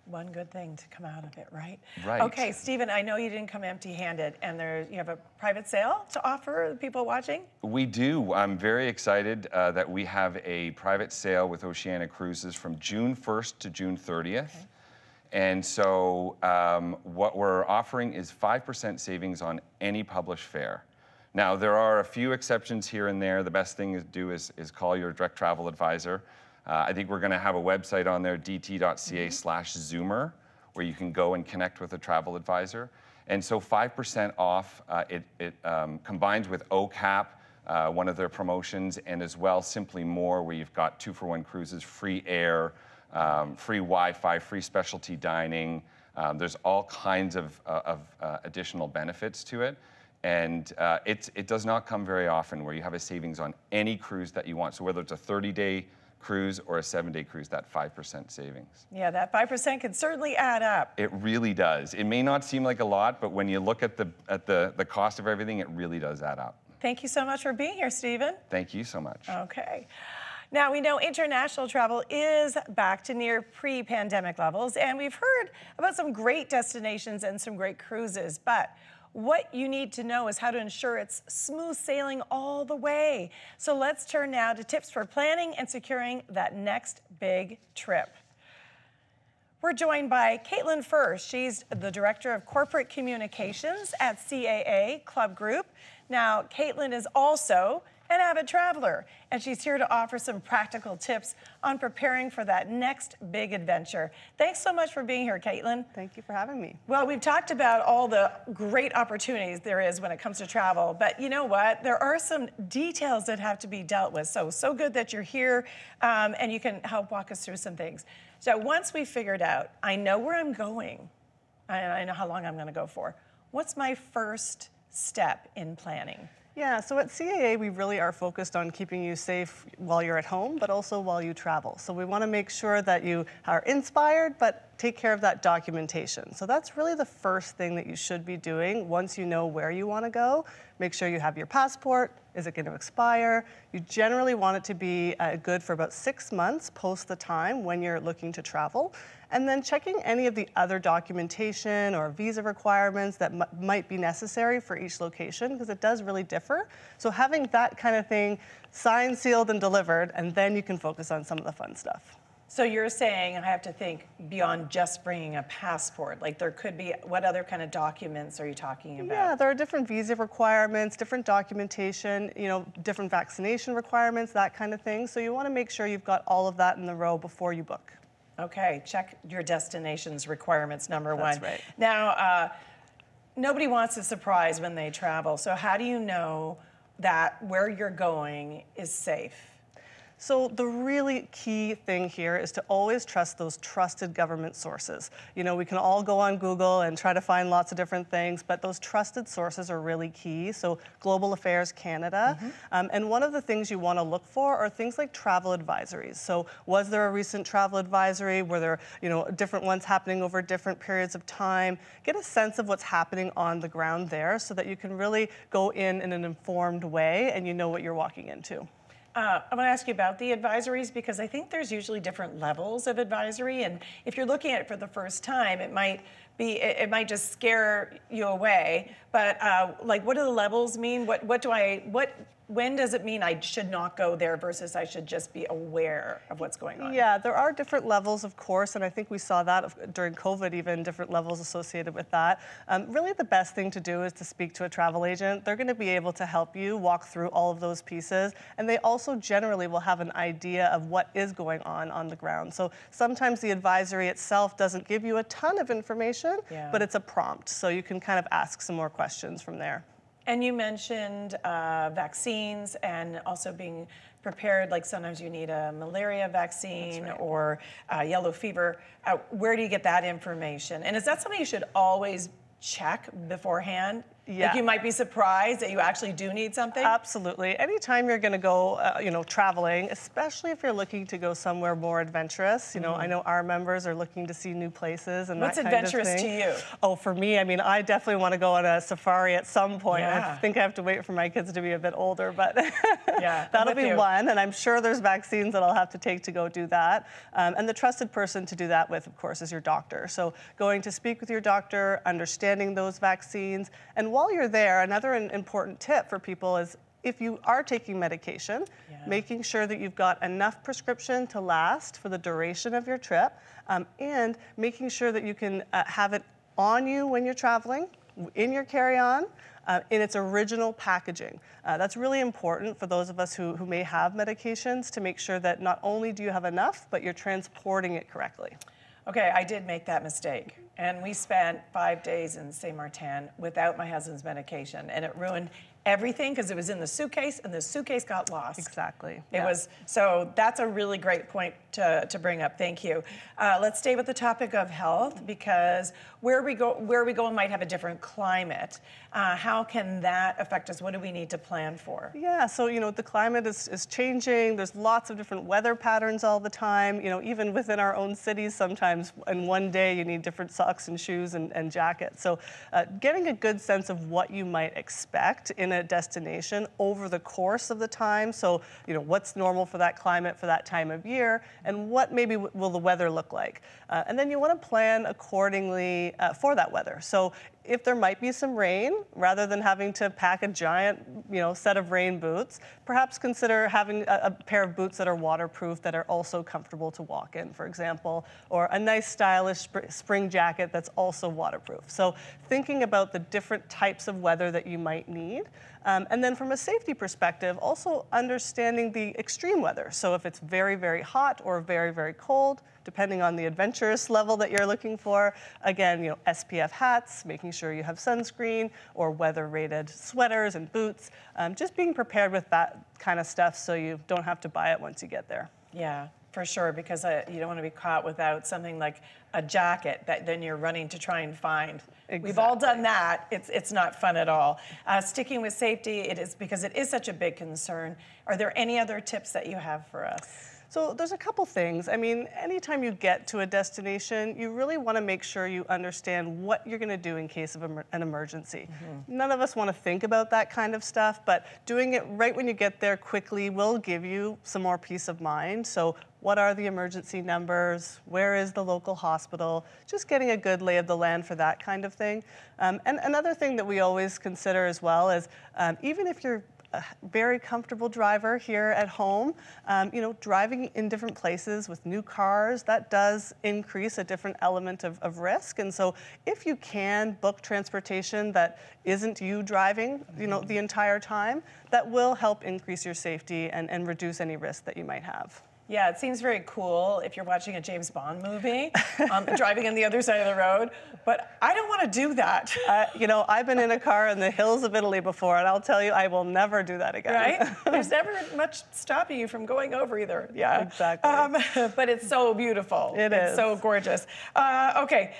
One good thing to come out of it, right? Right. Okay, Stephen, I know you didn't come empty-handed, and you have a private sale to offer the people watching? We do. I'm very excited that we have a private sale with Oceania Cruises from June 1st to June 30th. Okay. And so what we're offering is 5% savings on any published fare. Now, there are a few exceptions here and there. The best thing to do is call your direct travel advisor. I think we're going to have a website on there, dt.ca/Zoomer, where you can go and connect with a travel advisor. And so 5% off, it combines with OCAP, one of their promotions, and as well Simply More, where you've got 2-for-1 cruises, free air, free Wi-Fi, free specialty dining. There's all kinds of additional benefits to it. And it does not come very often where you have a savings on any cruise that you want. So whether it's a 30-day cruise or a 7-day cruise, that 5% savings. Yeah, that 5% can certainly add up. It really does. It may not seem like a lot, but when you look at the cost of everything, it really does add up. Thank you so much for being here, Stephen. Thank you so much. Okay. Now, we know international travel is back to near pre-pandemic levels, and we've heard about some great destinations and some great cruises, but what you need to know is how to ensure it's smooth sailing all the way. So let's turn now to tips for planning and securing that next big trip. We're joined by Kaitlynn Furse. She's the Director of Corporate Communications at CAA Club Group. Now, Kaitlynn is also an avid traveler, and she's here to offer some practical tips on preparing for that next big adventure. Thanks so much for being here, Kaitlynn. Thank you for having me. Well, we've talked about all the great opportunities there is when it comes to travel, but you know what? There are some details that have to be dealt with. So good that you're here, and you can help walk us through some things. So once we figured out, I know where I'm going, and I know how long I'm going to go for, what's my first step in planning? Yeah, so at CAA, we really are focused on keeping you safe while you're at home, but also while you travel. So we want to make sure that you are inspired, but take care of that documentation. So that's really the first thing that you should be doing once you know where you want to go. Make sure you have your passport. Is it going to expire? You generally want it to be good for about 6 months post the time when you're looking to travel. And then checking any of the other documentation or visa requirements that might be necessary for each location, because it does really differ. So having that kind of thing signed, sealed, and delivered, and then you can focus on some of the fun stuff. So you're saying I have to think beyond just bringing a passport. Like there could be, what other kind of documents are you talking about? Yeah, there are different visa requirements, different documentation, different vaccination requirements, that kind of thing. So you want to make sure you've got all of that in the row before you book. Okay, check your destination's requirements, number one. That's right. Now, nobody wants a surprise when they travel. So how do you know that where you're going is safe? So the really key thing here is to always trust those trusted government sources. You know, we can all go on Google and try to find lots of different things, but those trusted sources are really key. So Global Affairs Canada. And one of the things you want to look for are things like travel advisories. So was there a recent travel advisory? Were there, you know, different ones happening over different periods of time? Get a sense of what's happening on the ground there so that you can really go in an informed way and you know what you're walking into. I want to ask you about the advisories because I think there's usually different levels of advisory, and if you're looking at it for the first time, it might just scare you away. But like, what do the levels mean? When does it mean I should not go there versus I should just be aware of what's going on? Yeah, there are different levels, of course, and I think we saw that during COVID, even different levels associated with that. Really the best thing to do is to speak to a travel agent. They're going to be able to help you walk through all of those pieces, and they also generally will have an idea of what is going on the ground. So sometimes the advisory itself doesn't give you a ton of information, but it's a prompt, so you can kind of ask some more questions from there. And you mentioned vaccines and also being prepared, like sometimes you need a malaria vaccine or yellow fever. Where do you get that information? And is that something you should always check beforehand? Yeah. Like you might be surprised that you actually do need something? Absolutely. Anytime you're going to go, you know, traveling, especially if you're looking to go somewhere more adventurous, you know, I know our members are looking to see new places and What's that kind of adventurous thing. to you? Oh, for me, I mean, I definitely want to go on a safari at some point. Yeah. I think I have to wait for my kids to be a bit older, but yeah, that'll be one. And I'm sure there's vaccines that I'll have to take to go do that. And the trusted person to do that with, of course, is your doctor. So going to speak with your doctor, understanding those vaccines, and while you're there, another important tip for people is if you are taking medication, making sure that you've got enough prescription to last for the duration of your trip, and making sure that you can have it on you when you're traveling, in your carry-on, in its original packaging. That's really important for those of us who may have medications to make sure that not only do you have enough, but you're transporting it correctly. Okay, I did make that mistake. And we spent 5 days in Saint Martin without my husband's medication. And it ruined everything because it was in the suitcase and the suitcase got lost. Exactly. It was, so that's a really great point to bring up. Thank you. Let's stay with the topic of health because where we go might have a different climate. How can that affect us? What do we need to plan for? Yeah, so, you know, the climate is changing. There's lots of different weather patterns all the time. You know, even within our own cities, sometimes in one day you need different socks and shoes and jackets. So getting a good sense of what you might expect in a destination over the course of the time. So, you know, what's normal for that climate for that time of year and what maybe will the weather look like. And then you want to plan accordingly for that weather. So if there might be some rain, rather than having to pack a giant, you know, set of rain boots, perhaps consider having a pair of boots that are waterproof that are also comfortable to walk in, for example, or a nice stylish spring jacket that's also waterproof. So thinking about the different types of weather that you might need. And then from a safety perspective, also understanding the extreme weather. So if it's very, very hot or very, very cold, depending on the adventurous level that you're looking for. Again, you know, SPF hats, making sure you have sunscreen or weather-rated sweaters and boots. Just being prepared with that kind of stuff so you don't have to buy it once you get there. Yeah, for sure, because you don't want to be caught without something like a jacket that then you're running to try and find. Exactly. We've all done that. It's not fun at all. Sticking with safety, it is because it is such a big concern. Are there any other tips that you have for us? So there's a couple things. I mean, anytime you get to a destination, you really want to make sure you understand what you're going to do in case of an emergency. None of us want to think about that kind of stuff, but doing it right when you get there quickly will give you some more peace of mind. So what are the emergency numbers? Where is the local hospital? Just getting a good lay of the land for that kind of thing. And another thing that we always consider as well is even if you're a very comfortable driver here at home, you know, driving in different places with new cars, that does increase a different element of risk. And so if you can book transportation that isn't you driving, you know, the entire time, that will help increase your safety and reduce any risk that you might have. Yeah, it seems very cool if you're watching a James Bond movie, driving on the other side of the road, but I don't want to do that. You know, I've been in a car in the hills of Italy before, and I'll tell you, I will never do that again. Right? There's never much stopping you from going over either. Yeah, exactly. But it's so beautiful. It's so gorgeous. Okay,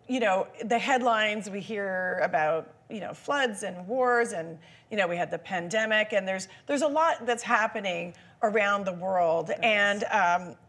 you know, the headlines we hear about, you know, floods and wars, and you know, we had the pandemic, and there's a lot that's happening around the world, and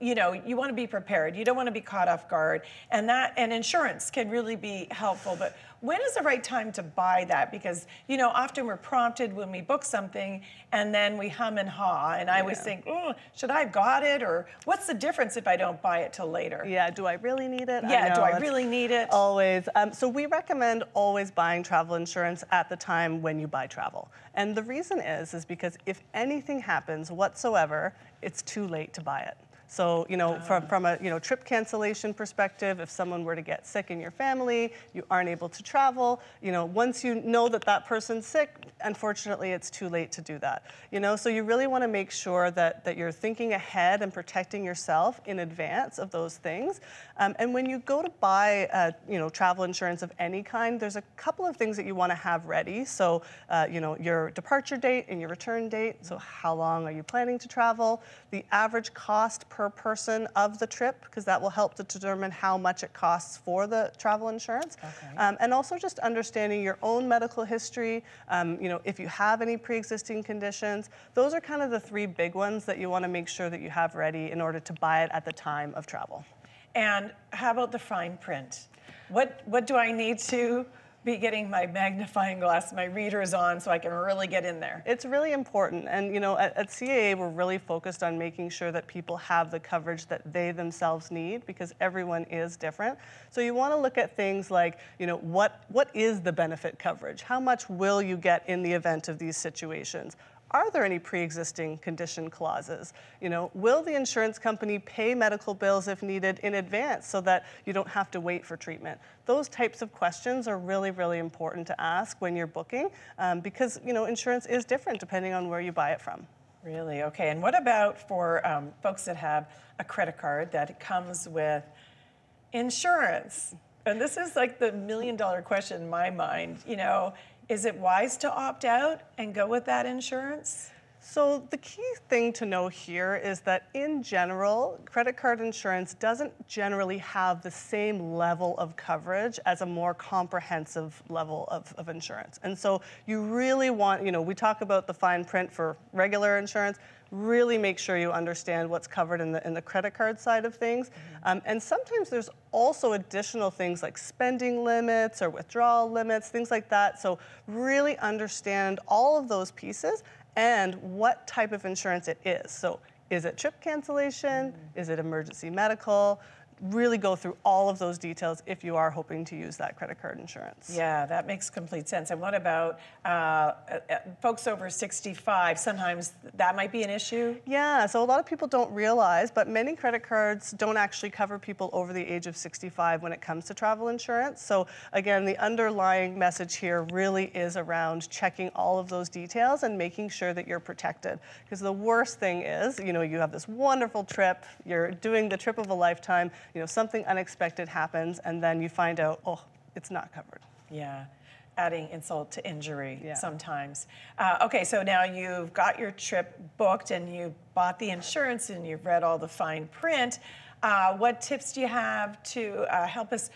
you know, you want to be prepared. You don't want to be caught off guard, and insurance can really be helpful. But when is the right time to buy that? Because you know, often we're prompted when we book something, and then we hum and haw, and I always think, oh, should I have got it, or what's the difference if I don't buy it till later? Yeah, do I really need it? Yeah, do I really need it? Always. So we recommend always buying travel insurance at the time when you buy travel. And the reason is because if anything happens whatsoever, it's too late to buy it. So, you know, from a trip cancellation perspective, if someone were to get sick in your family, you aren't able to travel, you know, once you know that that person's sick, unfortunately, it's too late to do that. You know, so you really want to make sure that you're thinking ahead and protecting yourself in advance of those things. And when you go to buy, you know, travel insurance of any kind, there's a couple of things that you want to have ready. So, you know, your departure date and your return date. So how long are you planning to travel? The average cost per person of the trip, because that will help to determine how much it costs for the travel insurance. Okay. And also just understanding your own medical history, you know, if you have any pre-existing conditions. Those are kind of the three big ones that you want to make sure that you have ready in order to buy it at the time of travel. And how about the fine print? What do I need to be getting my magnifying glass, my readers on, so I can really get in there? It's really important. And you know, at CAA, we're really focused on making sure that people have the coverage that they themselves need, because everyone is different. So you want to look at things like, you know, what is the benefit coverage? How much will you get in the event of these situations? Are there any pre-existing condition clauses? You know, will the insurance company pay medical bills if needed in advance so that you don't have to wait for treatment? Those types of questions are really, really important to ask when you're booking, because, you know, insurance is different depending on where you buy it from. Really? Okay. And what about for folks that have a credit card that comes with insurance? And this is like the million-dollar question in my mind, you know. Is it wise to opt out and go with that insurance? So the key thing to know here is that in general, credit card insurance doesn't generally have the same level of coverage as a more comprehensive level of insurance. And so you really want, you know, we talk about the fine print for regular insurance, really make sure you understand what's covered in the credit card side of things. And sometimes there's also additional things like spending limits or withdrawal limits, things like that. So really understand all of those pieces and what type of insurance it is. So is it trip cancellation? Is it emergency medical? Really go through all of those details if you are hoping to use that credit card insurance. Yeah, that makes complete sense. And what about folks over 65? Sometimes that might be an issue? Yeah, so a lot of people don't realize, but many credit cards don't actually cover people over the age of 65 when it comes to travel insurance. So again, the underlying message here really is around checking all of those details and making sure that you're protected. Because the worst thing is, you know, you have this wonderful trip, you're doing the trip of a lifetime, you know, something unexpected happens, and then you find out, oh, it's not covered. Yeah, adding insult to injury sometimes. Okay, so now you've got your trip booked and you bought the insurance and you've read all the fine print. What tips do you have to help us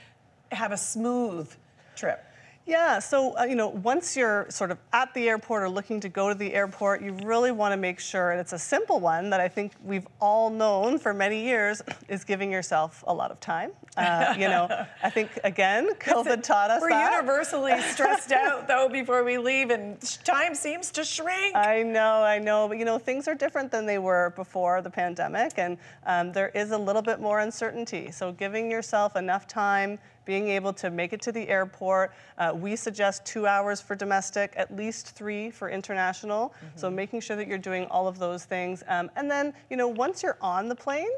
have a smooth trip? Yeah, so you know, once you're sort of at the airport or looking to go to the airport, you really want to make sure, and it's a simple one that I think we've all known for many years, is giving yourself a lot of time. You know, I think, again, COVID taught us that. We're universally stressed out, though, before we leave, and time seems to shrink. I know, but you know, things are different than they were before the pandemic, and there is a little bit more uncertainty. So giving yourself enough time, being able to make it to the airport. We suggest 2 hours for domestic, at least 3 for international. So making sure that you're doing all of those things. And then, you know, once you're on the plane,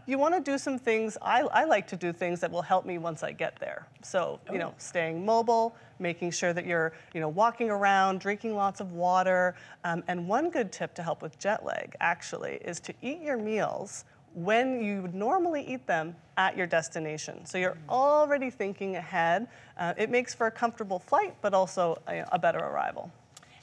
you want to do some things. I like to do things that will help me once I get there. So, you know, staying mobile, making sure that you're, you know, walking around, drinking lots of water. And one good tip to help with jet lag, actually, is to eat your meals when you would normally eat them at your destination. So you're already thinking ahead. It makes for a comfortable flight, but also a better arrival.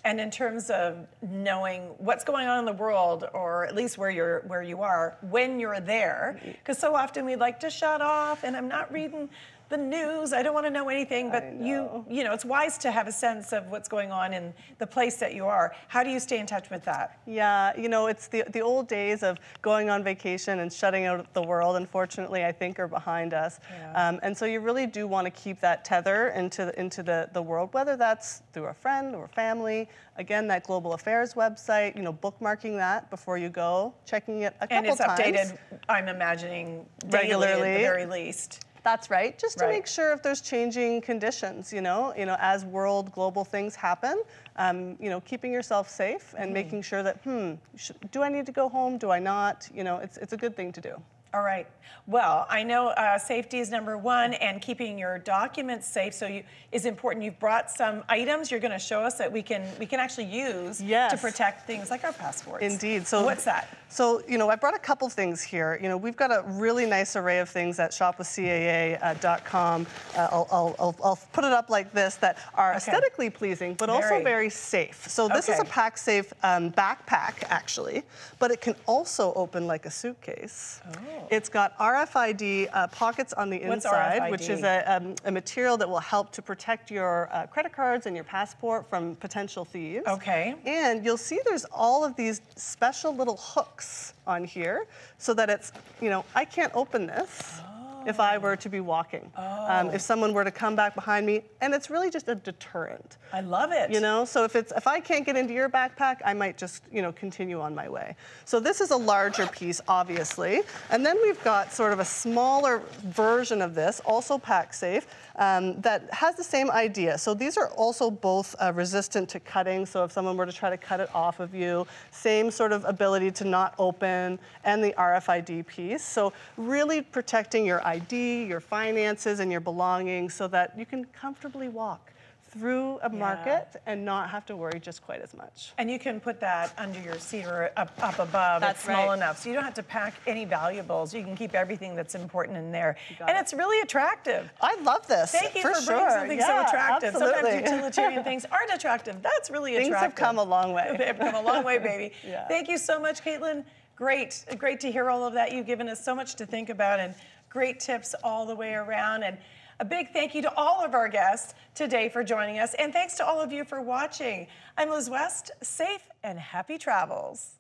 And in terms of knowing what's going on in the world, or at least where you are when you're there, because so often we like to shut off, and I'm not reading the news, I don't want to know anything, but you know, it's wise to have a sense of what's going on in the place that you are. How do you stay in touch with that? Yeah, you know, it's the old days of going on vacation and shutting out the world, unfortunately, I think are behind us. And so you really do want to keep that tether into the world, whether that's through a friend or family. Again, that Global Affairs website, you know, bookmarking that before you go, checking it a couple times. And it's updated, I'm imagining, regularly daily at the very least. That's right, just to make sure if there's changing conditions, you know, as global things happen, you know, keeping yourself safe and making sure that, do I need to go home? Do I not? You know, it's a good thing to do. All right. Well, I know safety is number one, and keeping your documents safe is important. You've brought some items you're going to show us that we can actually use to protect things like our passports. Indeed. So what's that? So, you know, I brought a couple things here. You know, we've got a really nice array of things at shopwithcaa.com. I'll put it up like this, that are aesthetically pleasing, but also very safe. So this is a pack-safe backpack, actually, but it can also open like a suitcase. It's got RFID pockets on the inside, which is a material that will help to protect your credit cards and your passport from potential thieves. And you'll see there's all of these special little hooks on here so that it's, you know, I can't open this if I were to be walking. If someone were to come back behind me, and it's really just a deterrent. I love it. You know, so if I can't get into your backpack, I might just, you know, continue on my way. So this is a larger piece, obviously. And then we've got sort of a smaller version of this, also pack safe, that has the same idea. So these are also both resistant to cutting. So if someone were to try to cut it off of you, same sort of ability to not open, and the RFID piece. So really protecting your ID, your finances, and your belongings so that you can comfortably walk through a market and not have to worry just quite as much. And you can put that under your seat or up above. That's it's small enough, so you don't have to pack any valuables. You can keep everything that's important in there. And it's really attractive. I love this. Thank you for bringing something so attractive. Absolutely. Sometimes utilitarian things aren't attractive. That's really attractive. Things have come a long way. They've come a long way, baby. Thank you so much, Kaitlynn. Great to hear all of that. You've given us so much to think about, and great tips all the way around. And a big thank you to all of our guests today for joining us. And thanks to all of you for watching. I'm Liz West. Safe and happy travels.